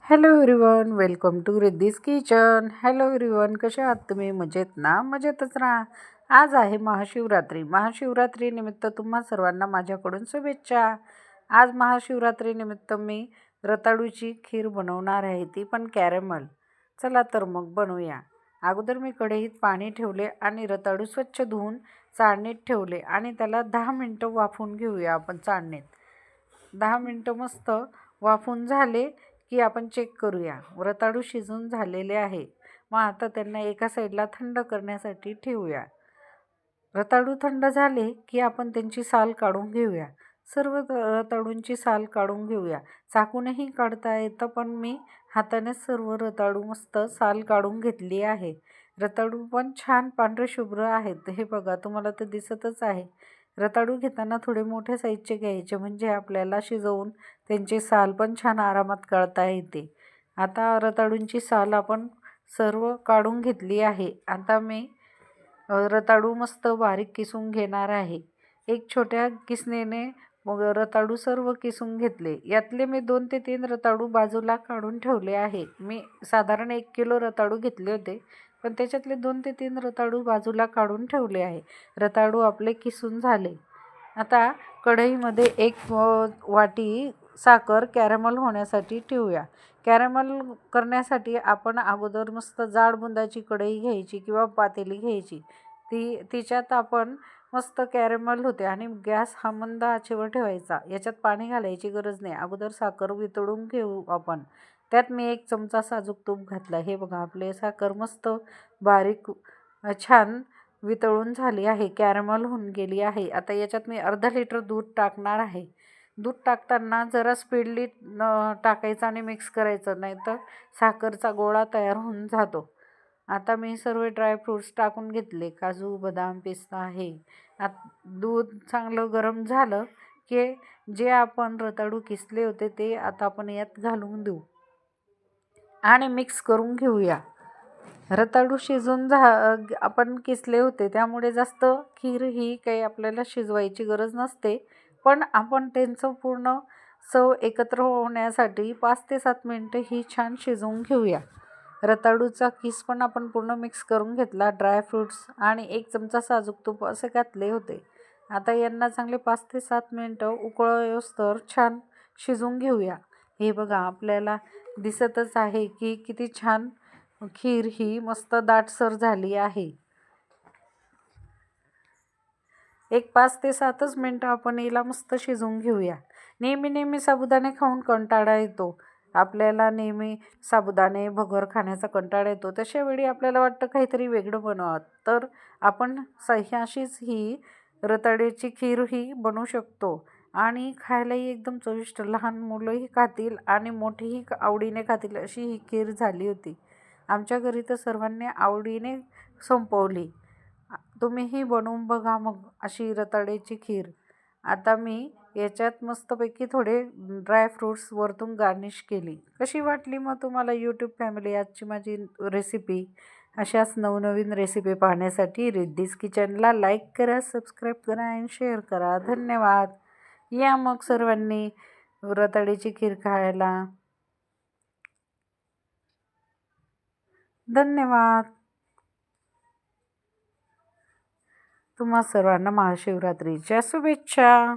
Hello everyone, welcome to Riddhi's kitchen. Hello everyone, कसे आहात तुम्ही? मजेत ना? मजेतच राहा. आज आहे महाशिवरात्री. महाशिवरात्रीनिमित्त तुम्हा सर्वांना माझ्याकडून शुभेच्छा. आज महाशिवरात्रीनिमित्त मी रताळूची खीर बनवणार आहे, ती पण कॅरेमल. चला तर मग बनवूया. अगोदर मी कढईत पाणी ठेवले आणि रताळू स्वच्छ धुवून चाळणीत ठेवले आणि त्याला 10 मिनटं वाफवून घेऊया आपण चाळणीत. 10 मिनटं मस्त वाफून झाले की आपण चेक करूया. रताळू शिजून झालेले आहे. मग आता त्यांना एका साईडला थंड करण्यासाठी ठेवूया. रताळू थंड झाले की आपण त्यांची साल काढून घेऊया. सर्व रताळूंची साल काढून घेऊया. चाकूनही काढता येतं, पण मी हातानेच सर्व रताळू मस्त साल काढून घेतली आहे. रताळू पण छान पांढरे शुभ्र आहेत. हे बघा, तुम्हाला तर दिसतच आहे. रताळू घेताना थोडे मोठ्या साईजचे घ्यायचे, म्हणजे आपल्याला शिजवून त्यांची साल पण छान आरामात काढता येते. आता रताळूंची साल आपण सर्व काढून घेतली आहे. आता मी रताळू मस्त बारीक किसून घेणार आहे. एक छोट्या किसणीने मग रताळू सर्व किसून घेतले. यातले मी 2 ते 3 रताळू बाजूला काढून ठेवले आहे. मी साधारण 1 किलो रताळू घेतले होते, पण त्याच्यातले 2 ते 3 रताळू बाजूला काढून ठेवले आहे. रताळू आपले किसून झाले. आता कढईमध्ये एक वाटी साखर कॅरमल होण्यासाठी ठेवूया. कॅरमल करण्यासाठी आपण अगोदर मस्त जाड बुंदाची कढई घ्यायची किंवा पातेली घ्यायची. तिच्यात आपण मस्त कॅरमल होते आणि गॅस हा मंद आचेवर ठेवायचा. याच्यात पाणी घालायची गरज नाही. अगोदर साखर वितळून घेऊ आपण. त्यात मी 1 चमचा साजूक तूप घातला. हे बघा, आपले साखर मस्त बारीक छान वितळून झाली आहे, कॅरमल होऊन गेली आहे. आता याच्यात मी अर्धा लिटर दूध टाकणार आहे. दूध टाकताना जरा स्पीडली टाकायचं आणि मिक्स करायचं, नाही तर साखरचा गोळा तयार होऊन जातो. आता मी सर्व ड्रायफ्रूट्स टाकून घेतले. काजू, बदाम, पिस्ता आहे. दूध चांगलं गरम झालं की जे आपण रताळू किसले होते ते आता आपण यात घालून देऊ आणि मिक्स करून घेऊया. रताळू शिजून आपण किसले होते, त्यामुळे जास्त खीर ही काही आपल्याला शिजवायची गरज नसते. पण आपण त्यांचं पूर्ण चव एकत्र होण्यासाठी 5 ते 7 मिनटं ही छान शिजवून घेऊया. रताळूचा किस पण आपण पूर्ण मिक्स करून घेतला. ड्रायफ्रूट्स आणि 1 चमचा साजूक तूप असे घातले होते. आता यांना चांगले 5 ते 7 मिनटं उकळोस्तोवर छान शिजवून घेऊया. हे बघा, आपल्याला दिसतच आहे की किती छान खीर ही मस्त दाटसर झाली आहे. एक 5 ते 7च मिनटं आपण हिला मस्त शिजवून घेऊया. नेहमी साबुदाणे खाऊन कंटाळा येतो. आपल्याला नेहमी साबुदाणे भगर खाण्याचा कंटाळा येतो. तशा वेळी आपल्याला वाटतं काहीतरी वेगळं बनवावं. तर आपण अशीच ही रताळ्याची खीर ही बनवू शकतो आणि खायलाही एकदम चविष्ट. लहान मुलंही खातील आणि मोठेही आवडीने खातील अशी ही खीर झाली होती. आमच्या घरी तर सर्वांनी आवडीने संपवली. तुम्हीही बनवून बघा मग अशी रताळ्याची खीर. आता मी याच्यात मस्तपैकी थोडे ड्रायफ्रूट्स वरतून गार्निश केली. कशी वाटली मग तुम्हाला यूट्यूब फॅमिली आजची माझी रेसिपी? अशाच नवनवीन रेसिपी पाहण्यासाठी रिद्धीज किचनला लाईक करा, सबस्क्राईब करा आणि शेअर करा. धन्यवाद. या मग सर्वांनी रताळ्याची खीर खायला. धन्यवाद. तुम्हा सर्वांना महाशिवरात्रीच्या शुभेच्छा.